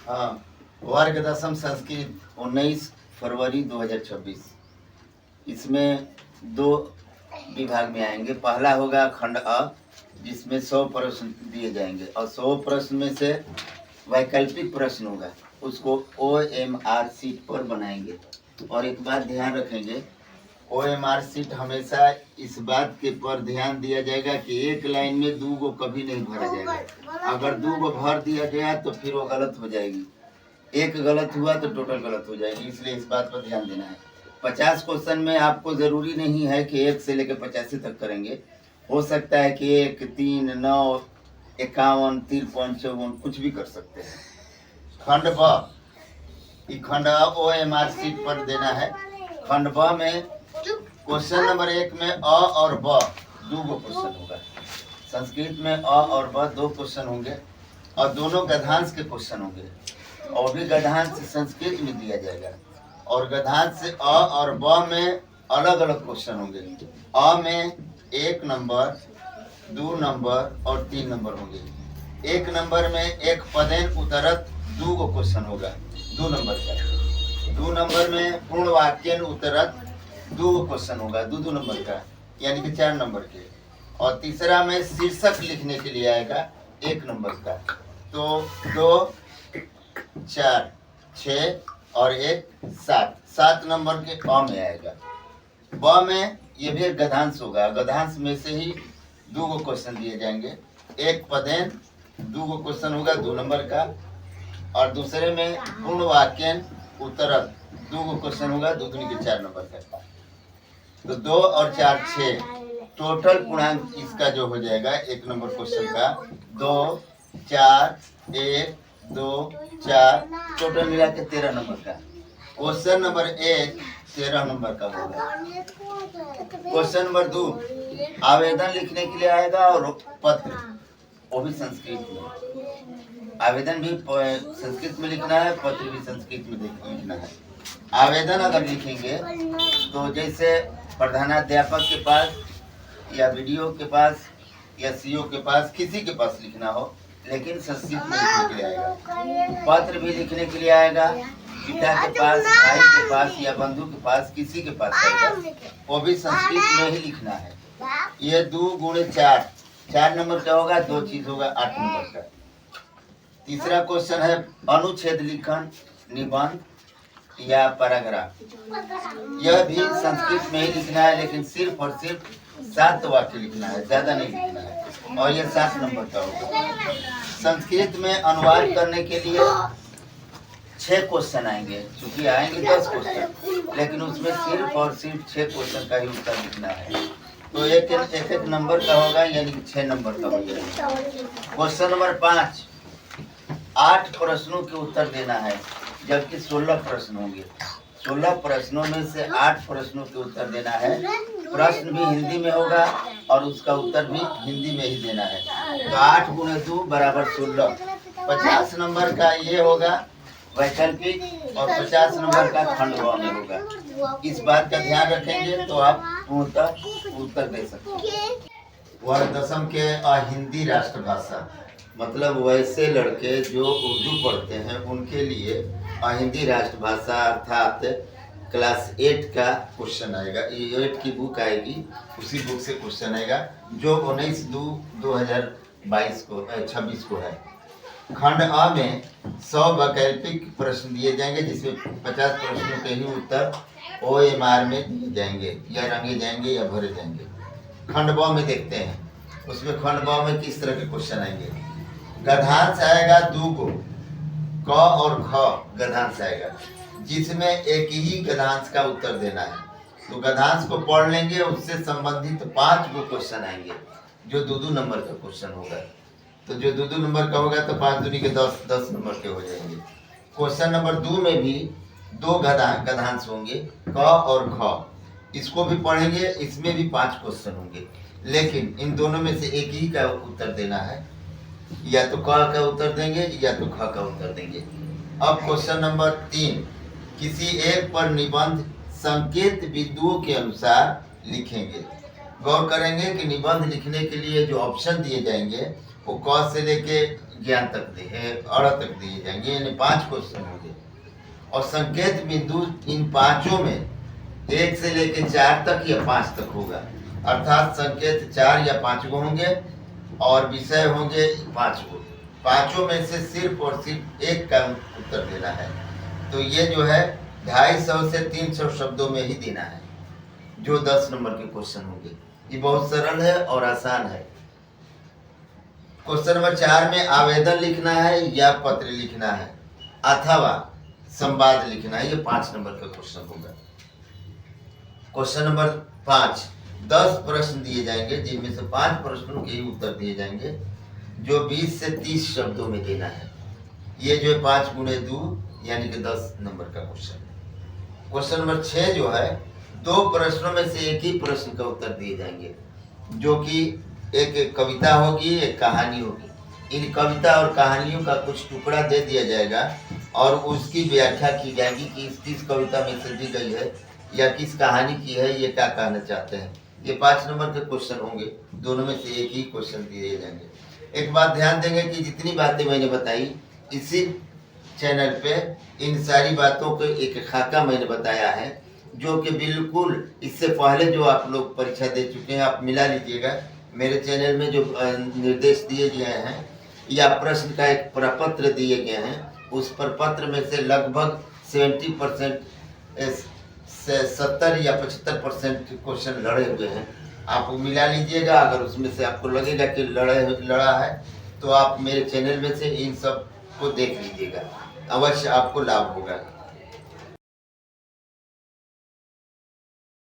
हाँ, वर्ग दशम संस्कृत 19 फरवरी 2026। इसमें दो विभाग में आएंगे। पहला होगा खंड अ, जिसमें 100 प्रश्न दिए जाएंगे और 100 प्रश्न में से वैकल्पिक प्रश्न होगा, उसको OMR शीट पर बनाएंगे। और एक बात ध्यान रखेंगे, OMR शीट हमेशा इस बात के पर ध्यान दिया जाएगा कि एक लाइन में 2 गो कभी नहीं भरा जाएगा। अगर 2 गो भर दिया गया तो फिर वो गलत हो जाएगी, एक गलत हुआ तो टोटल गलत हो जाएगी, इसलिए इस बात पर ध्यान देना है। 50 क्वेश्चन में आपको ज़रूरी नहीं है कि 1 से लेकर 85 तक करेंगे। हो सकता है कि 1, 3, 9, 51, 53, 54 कुछ भी कर सकते हैं। खंड ब, खंड OMR शीट पर देना है। खंड ब में क्वेश्चन नंबर 1 में अ और ब 2 गो क्वेश्चन होगा। संस्कृत में अ और ब 2 क्वेश्चन होंगे और दोनों गद्यांश के क्वेश्चन होंगे, और भी गद्यांश संस्कृत में दिया जाएगा। और गद्यांश अ और ब में अलग अलग क्वेश्चन होंगे। अ में 1 नंबर, 2 नंबर और 3 नंबर होंगे। 1 नंबर में एक पदेन उत्तरत 2 गो क्वेश्चन होगा, 2 नंबर का। 2 नंबर में पूर्ण वाक्यन उत्तरत 2 गो क्वेश्चन होगा, 2 नंबर का, यानी कि 4 नंबर के। और तीसरा में शीर्षक लिखने के लिए आएगा 1 नंबर का। तो 2, 4, 6 और 1 7, 7 नंबर के अ में आएगा। ब में ये भी एक गद्यांश होगा, गद्यांश में से ही 2 गो क्वेश्चन दिए जाएंगे। एक पदेन 2 गो क्वेश्चन होगा 2 नंबर का, और दूसरे में पूर्ण वाक्यन उत्तरत 2 गो क्वेश्चन होगा, 2 दूनी के 4 नंबर का। तो 2 और 4 6, टोटल पूर्णांक इसका जो हो जाएगा 1 नंबर क्वेश्चन का 2, 4, 1, 2, 4, टोटल मिला के 13 नंबर का। क्वेश्चन नंबर 1 13 नंबर का होगा। क्वेश्चन नंबर 2 आवेदन लिखने के लिए आएगा और पत्र, वो भी संस्कृत में। आवेदन भी संस्कृत में लिखना है, पत्र भी संस्कृत में लिखना है। आवेदन अगर लिखेंगे तो जैसे प्रधानाध्यापक के पास या BDO के पास या CO के पास, किसी के पास लिखना हो, लेकिन संस्कृत में लिखने के लिए आएगा। पत्र भी लिखने के लिए आएगा, पिता के पास, भाई के पास या बंधु के पास, किसी के पास आएगा, वो भी संस्कृत में ही लिखना है। ये 2 गुणे 4, 4 नंबर का होगा, 2 चीज होगा 8 नंबर का। तीसरा क्वेश्चन है अनुच्छेद लिखन, निबंध या पैराग्राफ। यह भी संस्कृत में ही लिखना है, लेकिन सिर्फ और सिर्फ 7 वाक्य लिखना है, ज्यादा नहीं लिखना है, और यह 7 नंबर का होगा। संस्कृत में अनुवाद करने के लिए 6 क्वेश्चन आएंगे, क्योंकि आएंगे 10 क्वेश्चन, लेकिन उसमें सिर्फ और सिर्फ 6 क्वेश्चन का ही उत्तर लिखना है। तो एक नंबर का होगा, यानी कि 6 नंबर का हो जाएगा। क्वेश्चन नंबर 5, 8 प्रश्नों के उत्तर देना है, जबकि 16 प्रश्न होंगे। 16 प्रश्नों में से 8 प्रश्नों के उत्तर देना है। प्रश्न भी हिंदी में होगा और उसका उत्तर भी हिंदी में ही देना है। तो 8 गुणे 2 बराबर 16। 50 नंबर का ये होगा वैकल्पिक, और 50 नंबर का खंड व में होगा। इस बात का ध्यान रखेंगे तो आप पूर्णतः उत्तर दे सकते हैं। वर्ग दशम के हिंदी राष्ट्रभाषा, मतलब वैसे लड़के जो उर्दू पढ़ते हैं उनके लिए हिंदी राष्ट्रभाषा अर्थात क्लास 8 का क्वेश्चन आएगा। 8 की बुक आएगी, उसी बुक से क्वेश्चन आएगा, जो 19/2/2022 को 26 को है। खंड अ में 100 वैकल्पिक प्रश्न दिए जाएंगे, जिसमें 50 प्रश्नों के ही उत्तर OMR में दिए जाएंगे, या रंगे जाएंगे या भरे जाएंगे। खंड ब में देखते हैं, उसमें खंड ब में किस तरह के क्वेश्चन आएंगे। गद्यांश आएगा 2 गो, क और ख गद्यांश आएगा, जिसमें एक ही गद्यांश का उत्तर देना है। तो गद्यांश को पढ़ लेंगे, उससे संबंधित 5 गो क्वेश्चन आएंगे, जो 2-2 नंबर का क्वेश्चन होगा। तो जो 2-2 नंबर का होगा तो 5 दूनी के 10 नंबर के हो जाएंगे। क्वेश्चन नंबर 2 में भी 2 गद्यांश होंगे, क और ख, इसको भी पढ़ेंगे, इसमें भी 5 क्वेश्चन होंगे, लेकिन इन दोनों में से एक ही का उत्तर देना है, या तो क का उत्तर देंगे या तो ख का उत्तर देंगे। अब क्वेश्चन नंबर 3, किसी एक पर निबंध संकेत बिंदुओं के अनुसार लिखेंगे। गौर करेंगे कि निबंध लिखने के लिए जो ऑप्शन दिए जाएंगे वो क से लेके ज्ञान तक अड़ तक दिए जाएंगे, यानी 5 क्वेश्चन होंगे। और संकेत बिंदु इन पांचों में 1 से लेकर 4 तक या 5 तक होगा, अर्थात संकेत 4 या 5 गो होंगे और विषय होंगे 5 गो। पांचों में से सिर्फ और सिर्फ एक का उत्तर देना है। तो ये जो है 250 से 300 शब्दों में ही देना है, जो 10 नंबर के क्वेश्चन होंगे। ये बहुत सरल है और आसान है। क्वेश्चन नंबर 4 में आवेदन लिखना है या पत्र लिखना है अथवा संवाद लिखना है, ये 5 नंबर का क्वेश्चन होगा। क्वेश्चन नंबर 5 10 प्रश्न दिए जाएंगे, जिनमें से 5 प्रश्नों के ही उत्तर दिए जाएंगे, जो 20 से 30 शब्दों में देना है। ये जो है 5 गुणे 2 यानी कि 10 नंबर का क्वेश्चन है। क्वेश्चन नंबर 6 जो है 2 प्रश्नों में से एक ही प्रश्न का उत्तर दिए जाएंगे, जो कि एक कविता होगी, एक कहानी होगी। इन कविता और कहानियों का कुछ टुकड़ा दे दिया जाएगा और उसकी व्याख्या की जाएगी कि किस कविता में से दी गई है या किस कहानी की है, ये क्या कहना चाहते हैं। ये 5 नंबर के क्वेश्चन होंगे, दोनों में से एक ही क्वेश्चन दिए जाएंगे। एक बात ध्यान देंगे कि जितनी बातें मैंने बताई इसी चैनल पे इन सारी बातों को एक खाका मैंने बताया है, जो कि बिल्कुल इससे पहले जो आप लोग परीक्षा दे चुके हैं, आप मिला लीजिएगा। मेरे चैनल में जो निर्देश दिए गए हैं या प्रश्न का एक प्रपत्र दिए गए हैं, उस प्रपत्र में से लगभग 70% 70 या 75% क्वेश्चन लड़े हुए हैं। आप मिला लीजिएगा। अगर उसमें से आपको लगेगा कि लड़ा है, तो आप मेरे चैनल में से इन सब को देख लीजिएगा, अवश्य आपको लाभ होगा।